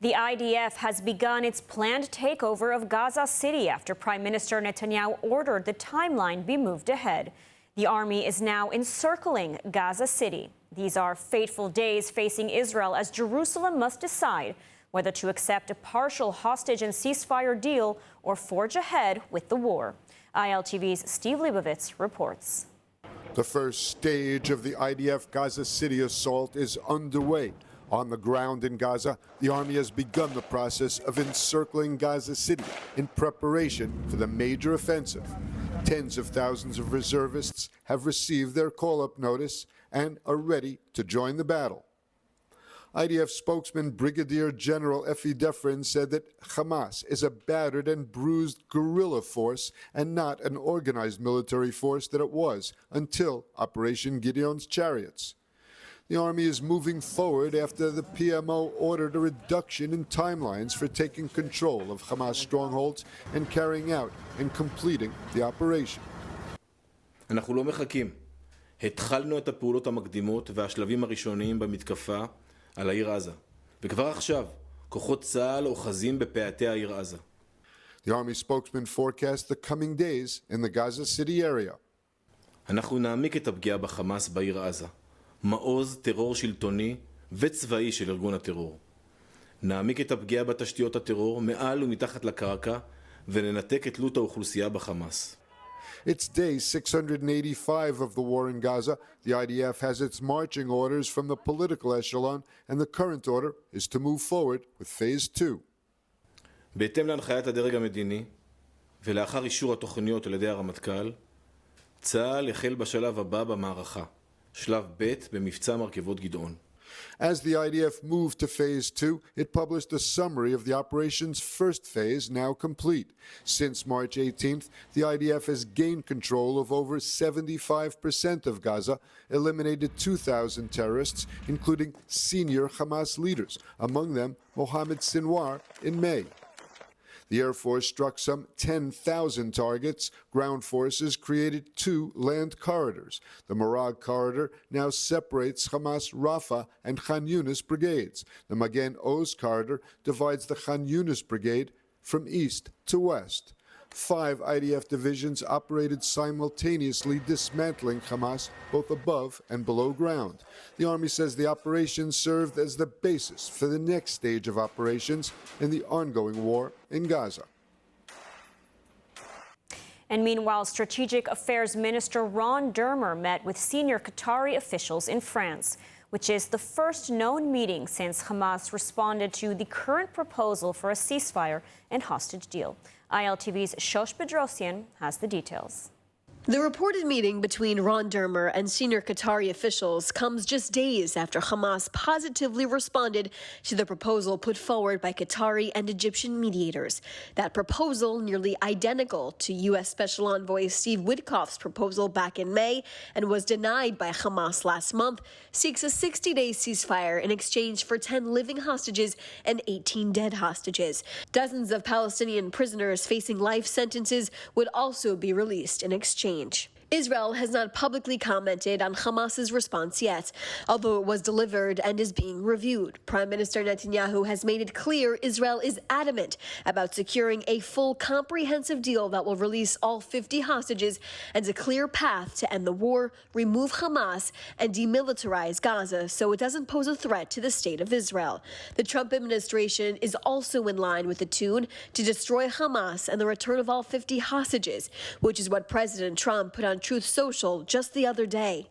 The IDF has begun its planned takeover of Gaza City after Prime Minister Netanyahu ordered the timeline be moved ahead. The army is now encircling Gaza City. These are fateful days facing Israel as Jerusalem must decide whether to accept a partial hostage and ceasefire deal or forge ahead with the war. ILTV's Steve Leibovitz reports. The first stage of the IDF Gaza City assault is underway. On the ground in Gaza, the army has begun the process of encircling Gaza City in preparation for the major offensive. Tens of thousands of reservists have received their call-up notice and are ready to join the battle. IDF spokesman Brigadier General Efi Defrin said that Hamas is a battered and bruised guerrilla force and not an organized military force that it was until Operation Gideon's Chariots. The army is moving forward after the PMO ordered a reduction in timelines for taking control of Hamas strongholds and carrying out and completing the operation. אנחנו לא מחכים. התחלנו את הפעולות המקדימות והשלבים הראשוניים במתקפה על העיר עזה. וכבר עכשיו, כוחות צה"ל אוחזים בפאתי העיר עזה. The army spokesman forecast the coming days in the Gaza City area. אנחנו נעמיק את הפגיעה בחמאס בעיר עזה. מעוז טרור שלטוני וצבאי של ארגון הטרור. נעמיק את הפגיעה בתשתיות הטרור מעל ומתחת לקרקע וננתק את תלות האוכלוסייה בחמאס. It's day 685 of the war in Gaza. The IDF has its marching orders from the political echelon, and the current order is to move forward with phase 2. בהתאם להנחיית הדרג המדיני ולאחר אישור התוכניות על ידי הרמטכ"ל, צה"ל יחל בשלב הבא במערכה. שלב ב' במבצע מרכבות גדעון. As the IDF moved to phase 2, it published a summary of the operation's first phase, now complete. Since March 18th, the IDF has gained control of over 75% of Gaza, eliminated 2,000 terrorists, including senior Hamas leaders, among them Mohammed Sinwar in May. The Air Force struck some 10,000 targets. Ground forces created 2 land corridors. The Marag corridor now separates Hamas Rafah and Khan Yunis brigades. The Magen Oz corridor divides the Khan Yunis brigade from east to west. 5 IDF divisions operated simultaneously, dismantling Hamas both above and below ground. The army says the operation served as the basis for the next stage of operations in the ongoing war in Gaza. And meanwhile, Strategic Affairs Minister Ron Dermer met with senior Qatari officials in France, which is the first known meeting since Hamas responded to the current proposal for a ceasefire and hostage deal. ILTV's Shosh Bedrosian has the details. The reported meeting between Ron Dermer and senior Qatari officials comes just days after Hamas positively responded to the proposal put forward by Qatari and Egyptian mediators. That proposal, nearly identical to U.S. Special Envoy Steve Witkoff's proposal back in May and was denied by Hamas last month, seeks a 60-day ceasefire in exchange for 10 living hostages and 18 dead hostages. Dozens of Palestinian prisoners facing life sentences would also be released in exchange. Israel has not publicly commented on Hamas's response yet, although it was delivered and is being reviewed. Prime Minister Netanyahu has made it clear Israel is adamant about securing a full comprehensive deal that will release all 50 hostages and a clear path to end the war, remove Hamas, and demilitarize Gaza so it doesn't pose a threat to the state of Israel. The Trump administration is also in line with the tune to destroy Hamas and the return of all 50 hostages, which is what President Trump put on Truth Social just the other day.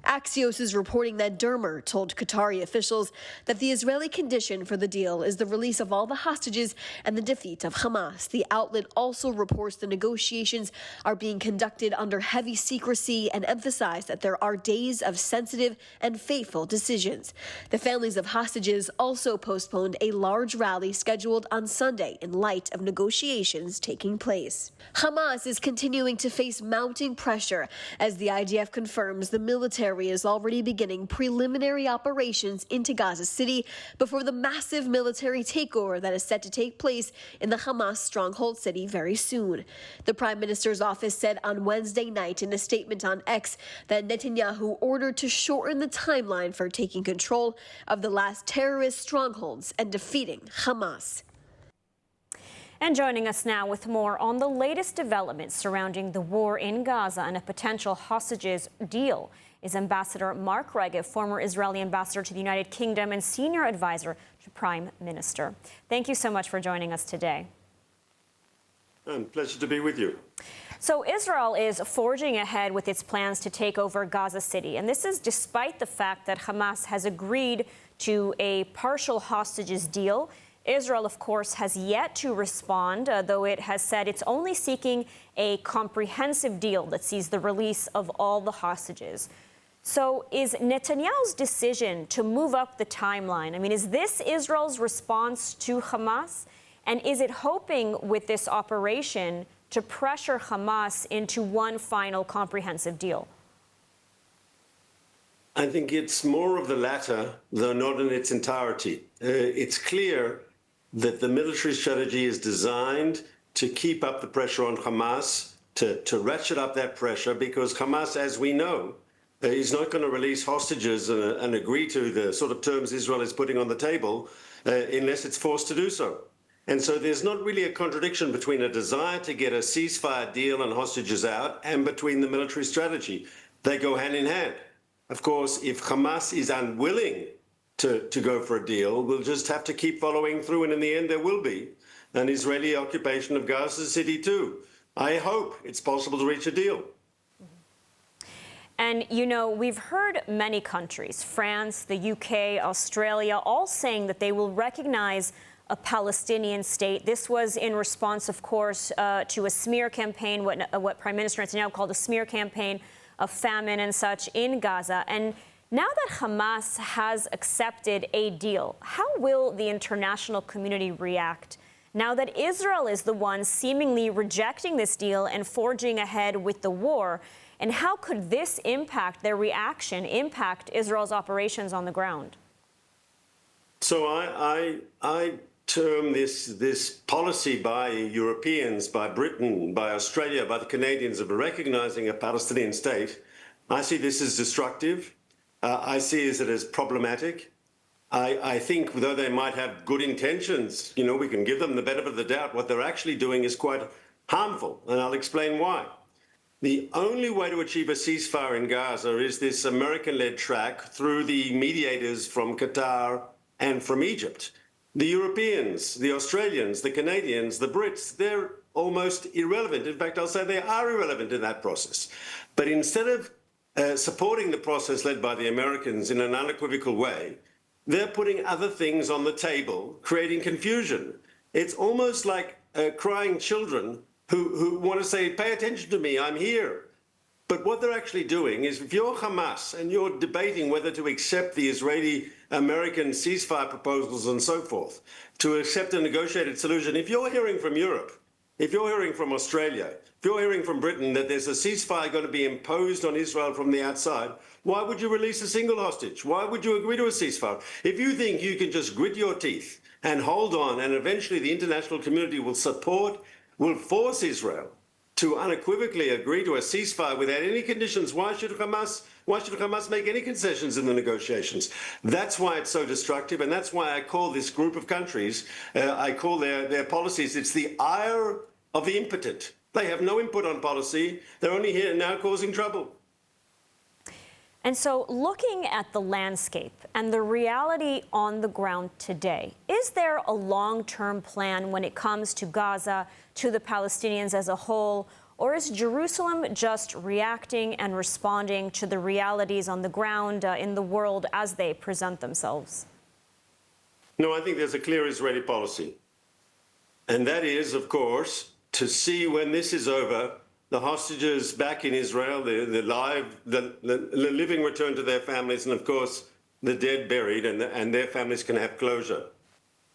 Axios is reporting that Dermer told Qatari officials that the Israeli condition for the deal is the release of all the hostages and the defeat of Hamas. The outlet also reports the negotiations are being conducted under heavy secrecy and emphasized that there are days of sensitive and fateful decisions. The families of hostages also postponed a large rally scheduled on Sunday in light of negotiations taking place. Hamas is continuing to face mounting pressure as the IDF confirms the military military is already beginning preliminary operations into Gaza City before the massive military takeover that is set to take place in the Hamas stronghold city very soon. The Prime Minister's office said on Wednesday night in a statement on X that Netanyahu ordered to shorten the timeline for taking control of the last terrorist strongholds and defeating Hamas. And joining us now with more on the latest developments surrounding the war in Gaza and a potential hostages deal is Ambassador Mark Regev, former Israeli ambassador to the United Kingdom and senior advisor to Prime Minister. Thank you so much for joining us today. Pleasure to be with you. So Israel is forging ahead with its plans to take over Gaza City, and this is despite the fact that Hamas has agreed to a partial hostages deal. Israel, of course, has yet to respond, though it has said it's only seeking a comprehensive deal that sees the release of all the hostages. So is Netanyahu's decision to move up the timeline, is this Israel's response to Hamas? And is it hoping with this operation to pressure Hamas into one final comprehensive deal? I think it's more of the latter, though not in its entirety. It's clear that the military strategy is designed to keep up the pressure on Hamas, to ratchet up that pressure, because Hamas, as we know, is not going to release hostages and agree to the sort of terms Israel is putting on the table unless it's forced to do so. And so there's not really a contradiction between a desire to get a ceasefire deal and hostages out and between the military strategy. They go hand in hand. Of course, if Hamas is unwilling to go for a deal, we'll just have to keep following through, and in the end there will be an Israeli occupation of Gaza City too. I hope it's possible to reach a deal. And, we've heard many countries, France, the UK, Australia, all saying that they will recognize a Palestinian state. This was in response, of course, to a smear campaign, what Prime Minister Netanyahu called a smear campaign of famine and such in Gaza. And now that Hamas has accepted a deal, how will the international community react now that Israel is the one seemingly rejecting this deal and forging ahead with the war? And how could this impact their reaction, impact Israel's operations on the ground? So I term this policy by Europeans, by Britain, by Australia, by the Canadians of recognizing a Palestinian state. I see this as destructive. I see it as problematic. I think, though they might have good intentions, we can give them the benefit of the doubt. What they're actually doing is quite harmful, and I'll explain why. The only way to achieve a ceasefire in Gaza is this American-led track through the mediators from Qatar and from Egypt. The Europeans, the Australians, the Canadians, the Brits, they're almost irrelevant. In fact, I'll say they are irrelevant in that process. But instead of supporting the process led by the Americans in an unequivocal way, they're putting other things on the table, creating confusion. It's almost like crying children who want to say, pay attention to me, I'm here. But what they're actually doing is, if you're Hamas and you're debating whether to accept the Israeli-American ceasefire proposals and so forth, to accept a negotiated solution, if you're hearing from Europe, if you're hearing from Australia, if you're hearing from Britain that there's a ceasefire going to be imposed on Israel from the outside, why would you release a single hostage? Why would you agree to a ceasefire? If you think you can just grit your teeth and hold on, and eventually the international community will force Israel to unequivocally agree to a ceasefire without any conditions, why should Hamas make any concessions in the negotiations? That's why it's so destructive, and that's why I call this group of countries, I call their policies, it's the ire of the impotent. They have no input on policy. They're only here now causing trouble. And so looking at the landscape and the reality on the ground today, is there a long-term plan when it comes to Gaza, to the Palestinians as a whole, or is Jerusalem just reacting and responding to the realities on the ground in the world as they present themselves? No, I think there's a clear Israeli policy. And that is, of course, to see when this is over, the hostages back in Israel, the living returned to their families, and of course, the dead buried, and their families can have closure.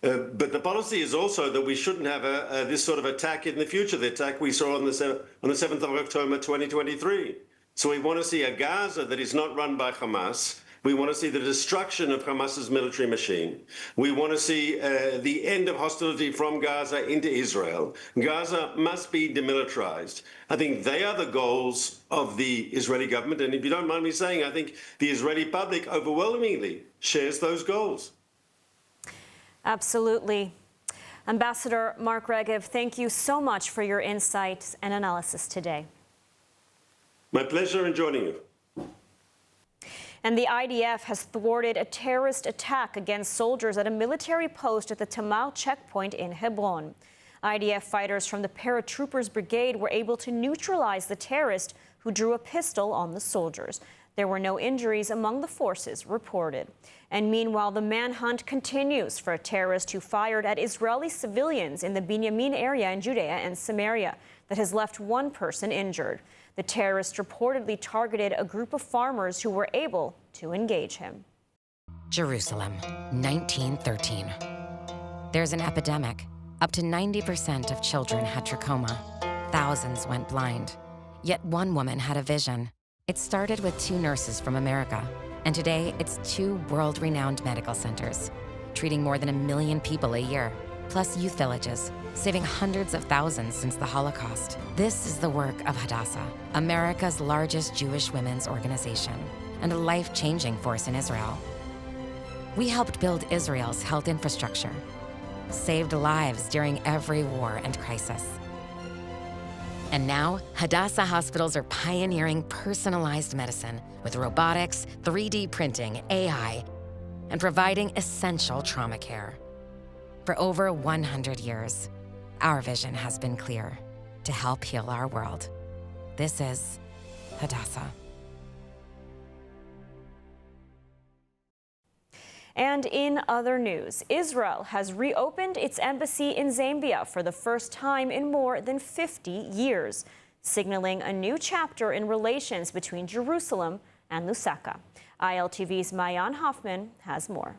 But the policy is also that we shouldn't have this sort of attack in the future, the attack we saw on the 7th of October 2023. So we want to see a Gaza that is not run by Hamas. We want to see the destruction of Hamas's military machine. We want to see the end of hostility from Gaza into Israel. Gaza must be demilitarized. I think they are the goals of the Israeli government. And if you don't mind me saying, I think the Israeli public overwhelmingly shares those goals. Absolutely. Ambassador Mark Regev, thank you so much for your insights and analysis today. My pleasure in joining you. And the IDF has thwarted a terrorist attack against soldiers at a military post at the Tamar checkpoint in Hebron. IDF fighters from the paratroopers brigade were able to neutralize the terrorist who drew a pistol on the soldiers. There were no injuries among the forces reported. And meanwhile, the manhunt continues for a terrorist who fired at Israeli civilians in the Binyamin area in Judea and Samaria that has left one person injured. The terrorist reportedly targeted a group of farmers who were able to engage him. Jerusalem, 1913. There's an epidemic. Up to 90% of children had trachoma. Thousands went blind. Yet one woman had a vision. It started with 2 nurses from America, and today it's 2 world-renowned medical centers, treating more than 1 million people a year, plus youth villages, saving hundreds of thousands since the Holocaust. This is the work of Hadassah, America's largest Jewish women's organization, and a life-changing force in Israel. We helped build Israel's health infrastructure, saved lives during every war and crisis. And now, Hadassah hospitals are pioneering personalized medicine with robotics, 3D printing, AI, and providing essential trauma care. For over 100 years, our vision has been clear: to help heal our world. This is Hadassah. And in other news, Israel has reopened its embassy in Zambia for the first time in more than 50 years, signaling a new chapter in relations between Jerusalem and Lusaka. ILTV's Mayan Hoffman has more.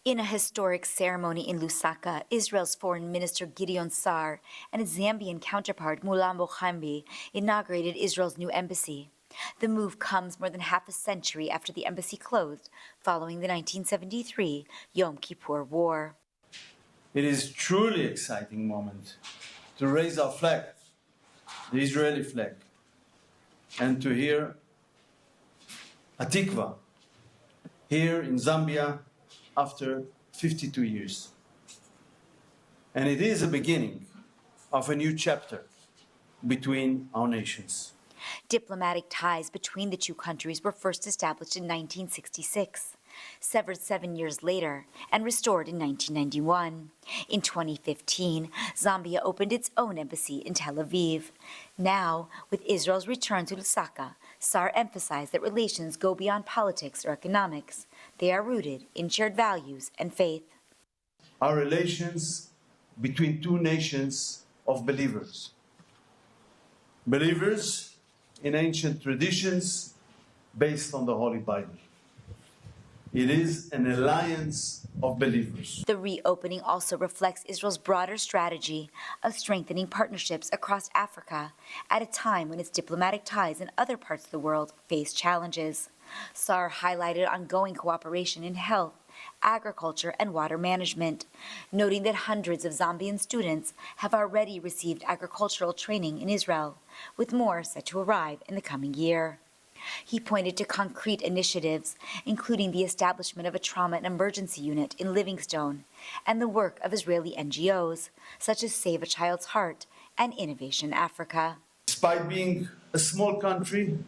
In a historic ceremony in Lusaka, Israel's Foreign Minister Gideon Sa'ar and his Zambian counterpart Mulambo Khambi inaugurated Israel's new embassy. The move comes more than half a century after the embassy closed following the 1973 Yom Kippur War. It is a truly exciting moment to raise our flag, the Israeli flag, and to hear a tikva here in Zambia after 52 years. And it is a beginning of a new chapter between our nations. Diplomatic ties between the two countries were first established in 1966, severed 7 years later, and restored in 1991. In 2015, Zambia opened its own embassy in Tel Aviv. Now, with Israel's return to Lusaka, Sa'ar emphasized that relations go beyond politics or economics. They are rooted in shared values and faith. Our relations between two nations of believers. Believers in ancient traditions based on the Holy Bible. It is an alliance of believers. The reopening also reflects Israel's broader strategy of strengthening partnerships across Africa at a time when its diplomatic ties in other parts of the world face challenges. Sa'ar highlighted ongoing cooperation in health, agriculture, and water management, noting that hundreds of Zambian students have already received agricultural training in Israel, with more set to arrive in the coming year. He pointed to concrete initiatives, including the establishment of a trauma and emergency unit in Livingstone and the work of Israeli NGOs, such as Save a Child's Heart and Innovation Africa. Despite being a small country,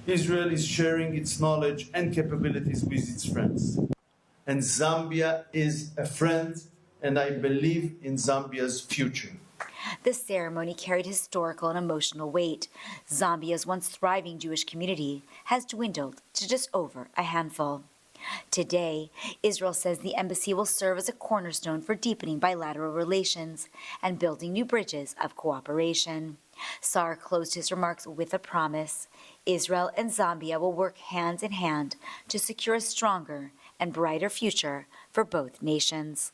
Israel is sharing its knowledge and capabilities with its friends. And Zambia is a friend, and I believe in Zambia's future. The ceremony carried historical and emotional weight. Zambia's once thriving Jewish community has dwindled to just over a handful. Today, Israel says the embassy will serve as a cornerstone for deepening bilateral relations and building new bridges of cooperation. Sa'ar closed his remarks with a promise. Israel and Zambia will work hands in hand to secure a stronger and brighter future for both nations.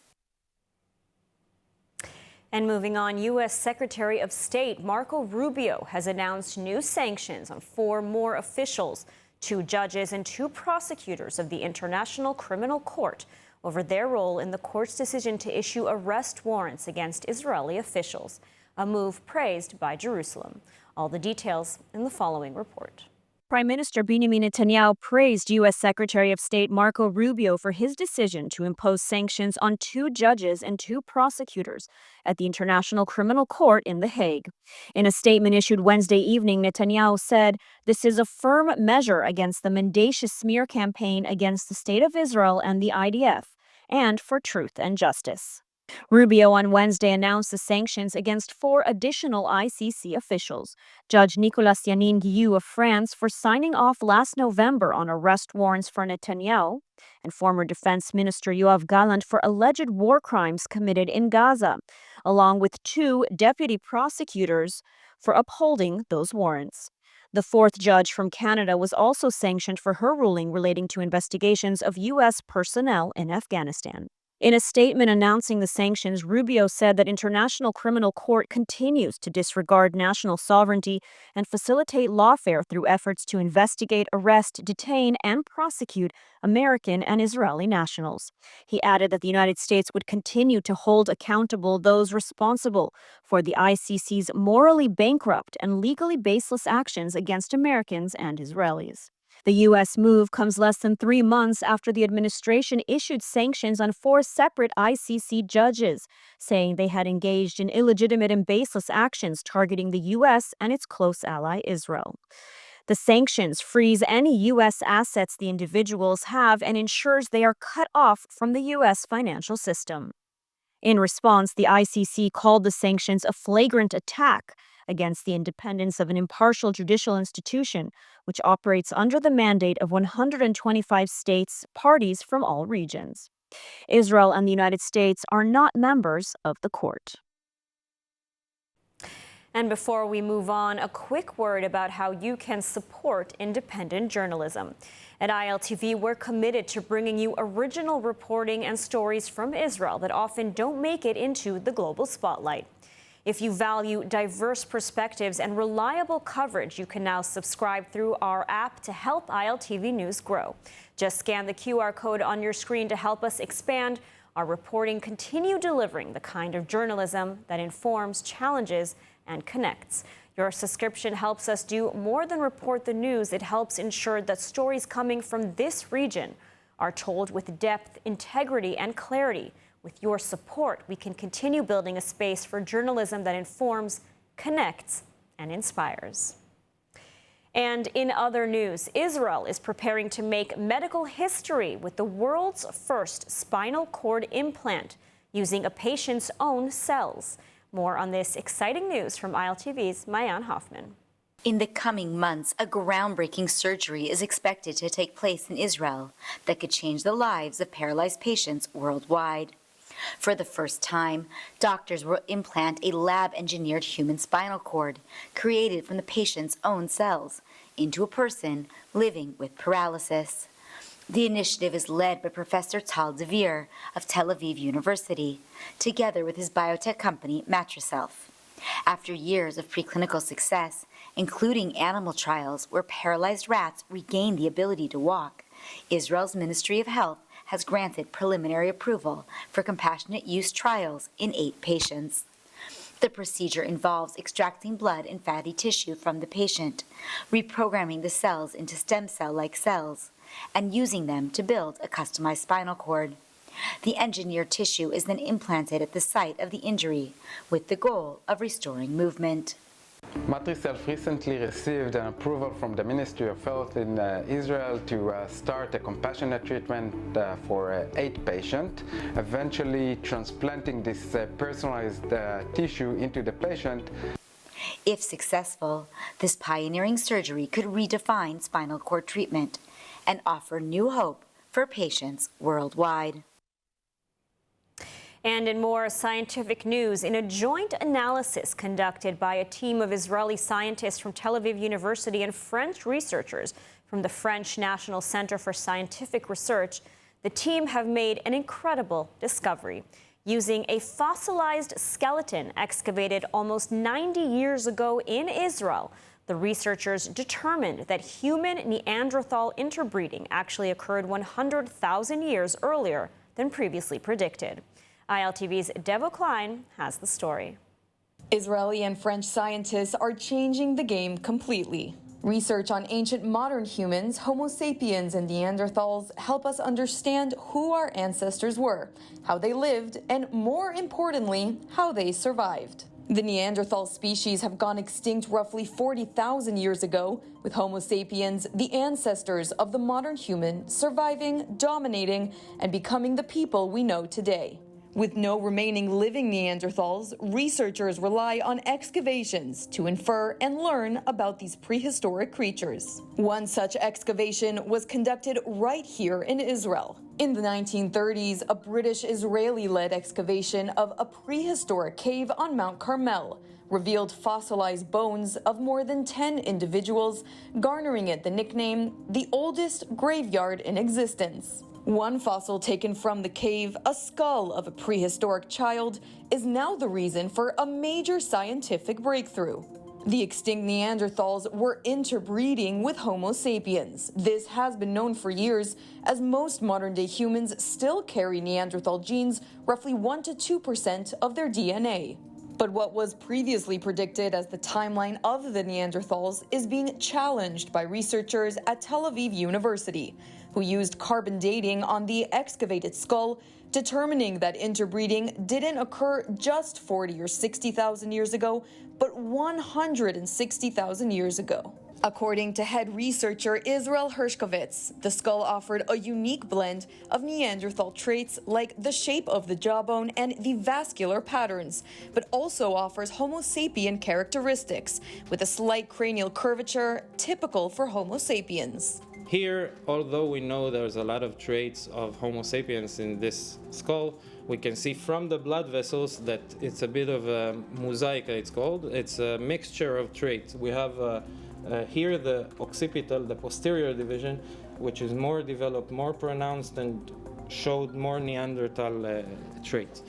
And moving on, U.S. Secretary of State Marco Rubio has announced new sanctions on 4 more officials, 2 judges and 2 prosecutors of the International Criminal Court over their role in the court's decision to issue arrest warrants against Israeli officials, a move praised by Jerusalem. All the details in the following report. Prime Minister Benjamin Netanyahu praised U.S. Secretary of State Marco Rubio for his decision to impose sanctions on 2 judges and 2 prosecutors at the International Criminal Court in The Hague. In a statement issued Wednesday evening, Netanyahu said, "This is a firm measure against the mendacious smear campaign against the State of Israel and the IDF, and for truth and justice." Rubio on Wednesday announced the sanctions against 4 additional ICC officials. Judge Nicolas Yanin-Guillou of France for signing off last November on arrest warrants for Netanyahu, and former Defense Minister Yoav Gallant for alleged war crimes committed in Gaza, along with 2 deputy prosecutors for upholding those warrants. The 4th judge from Canada was also sanctioned for her ruling relating to investigations of U.S. personnel in Afghanistan. In a statement announcing the sanctions, Rubio said that International Criminal Court continues to disregard national sovereignty and facilitate lawfare through efforts to investigate, arrest, detain, and prosecute American and Israeli nationals. He added that the United States would continue to hold accountable those responsible for the ICC's morally bankrupt and legally baseless actions against Americans and Israelis. The U.S. move comes less than 3 months after the administration issued sanctions on 4 separate ICC judges, saying they had engaged in illegitimate and baseless actions targeting the U.S. and its close ally Israel. The sanctions freeze any U.S. assets the individuals have and ensures they are cut off from the U.S. financial system. In response, the ICC called the sanctions a flagrant attack against the independence of an impartial judicial institution, which operates under the mandate of 125 states, parties from all regions. Israel and the United States are not members of the court. And before we move on, a quick word about how you can support independent journalism. At ILTV, we're committed to bringing you original reporting and stories from Israel that often don't make it into the global spotlight. If you value diverse perspectives and reliable coverage, you can now subscribe through our app to help ILTV News grow. Just scan the QR code on your screen to help us expand our reporting, continue delivering the kind of journalism that informs, challenges, and connects. Your subscription helps us do more than report the news. It helps ensure that stories coming from this region are told with depth, integrity, and clarity. With your support, we can continue building a space for journalism that informs, connects, and inspires. And in other news, Israel is preparing to make medical history with the world's first spinal cord implant using a patient's own cells. More on this exciting news from ILTV's Mayan Hoffman. In the coming months, a groundbreaking surgery is expected to take place in Israel that could change the lives of paralyzed patients worldwide. For the first time, doctors will implant a lab-engineered human spinal cord created from the patient's own cells into a person living with paralysis. The initiative is led by Professor Tal Devere of Tel Aviv University, together with his biotech company Matricelf. After years of preclinical success, including animal trials where paralyzed rats regain the ability to walk, Israel's Ministry of Health has granted preliminary approval for compassionate use trials in 8 patients. The procedure involves extracting blood and fatty tissue from the patient, reprogramming the cells into stem cell-like cells, and using them to build a customized spinal cord. The engineered tissue is then implanted at the site of the injury, with the goal of restoring movement. Matricelf recently received an approval from the Ministry of Health in Israel to start a compassionate treatment for 8 patients, eventually transplanting this personalized tissue into the patient. If successful, this pioneering surgery could redefine spinal cord treatment and offer new hope for patients worldwide. And in more scientific news, in a joint analysis conducted by a team of Israeli scientists from Tel Aviv University and French researchers from the French National Center for Scientific Research, The team have made an incredible discovery. Using a fossilized skeleton excavated almost 90 years ago in Israel, the researchers determined that human Neanderthal interbreeding actually occurred 100,000 years earlier than previously predicted. ILTV's Devo Klein has the story. Israeli and French scientists are changing the game completely. Research on ancient modern humans, Homo sapiens and Neanderthals help us understand who our ancestors were, how they lived, and more importantly, how they survived. The Neanderthal species have gone extinct roughly 40,000 years ago, with Homo sapiens, the ancestors of the modern human, surviving, dominating, and becoming the people we know today. With no remaining living Neanderthals, researchers rely on excavations to infer and learn about these prehistoric creatures. One such excavation was conducted right here in Israel. In the 1930s, a British-Israeli-led excavation of a prehistoric cave on Mount Carmel revealed fossilized bones of more than 10 individuals, garnering it the nickname the oldest graveyard in existence. One fossil taken from the cave, a skull of a prehistoric child, is now the reason for a major scientific breakthrough. The extinct Neanderthals were interbreeding with Homo sapiens. This has been known for years, as most modern-day humans still carry Neanderthal genes, roughly 1 to 2% of their DNA. But what was previously predicted as the timeline of the Neanderthals is being challenged by researchers at Tel Aviv University, who used carbon dating on the excavated skull, determining that interbreeding didn't occur just 40 or 60,000 years ago, but 160,000 years ago. According to head researcher Israel Hershkovitz, the skull offered a unique blend of Neanderthal traits like the shape of the jawbone and the vascular patterns, but also offers Homo sapien characteristics, with a slight cranial curvature typical for Homo sapiens. Here, although we know there's a lot of traits of Homo sapiens in this skull, we can see from the blood vessels that it's a bit of a mosaic, it's called. It's a mixture of traits. We have here the occipital, the posterior division, which is more developed, more pronounced, and showed more Neanderthal traits.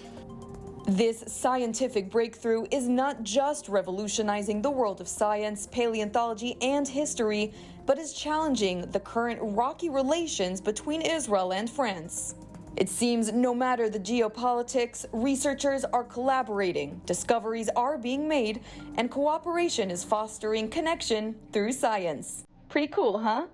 This scientific breakthrough is not just revolutionizing the world of science, paleontology, and history, but is challenging the current rocky relations between Israel and France. It seems no matter the geopolitics, researchers are collaborating, discoveries are being made, and cooperation is fostering connection through science. Pretty cool, huh?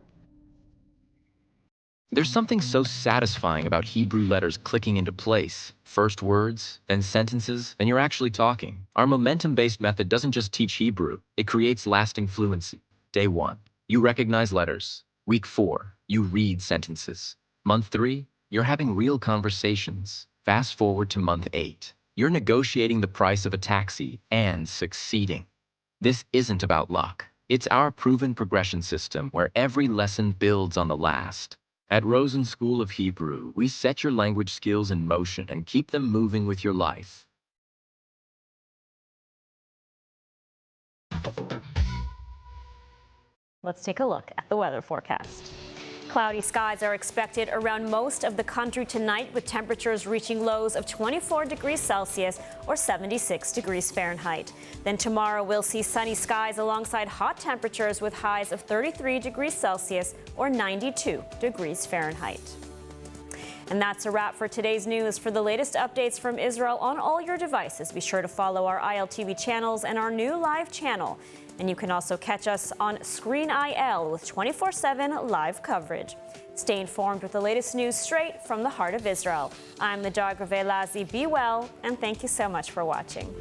There's something so satisfying about Hebrew letters clicking into place. First words, then sentences, then you're actually talking. Our momentum-based method doesn't just teach Hebrew, it creates lasting fluency. Day 1, you recognize letters. Week 4, you read sentences. Month 3, you're having real conversations. Fast forward to month 8. You're negotiating the price of a taxi and succeeding. This isn't about luck. It's our proven progression system where every lesson builds on the last. At Rosen School of Hebrew, we set your language skills in motion and keep them moving with your life. Let's take a look at the weather forecast. Cloudy skies are expected around most of the country tonight, with temperatures reaching lows of 24 degrees Celsius or 76 degrees Fahrenheit. Then tomorrow we'll see sunny skies alongside hot temperatures with highs of 33 degrees Celsius or 92 degrees Fahrenheit. And that's a wrap for today's news. For the latest updates from Israel on all your devices, be sure to follow our ILTV channels and our new live channel. And you can also catch us on Screen IL with 24/7 live coverage. Stay informed with the latest news straight from the heart of Israel. I'm Ladar Gravelazi. Be well, and thank you so much for watching.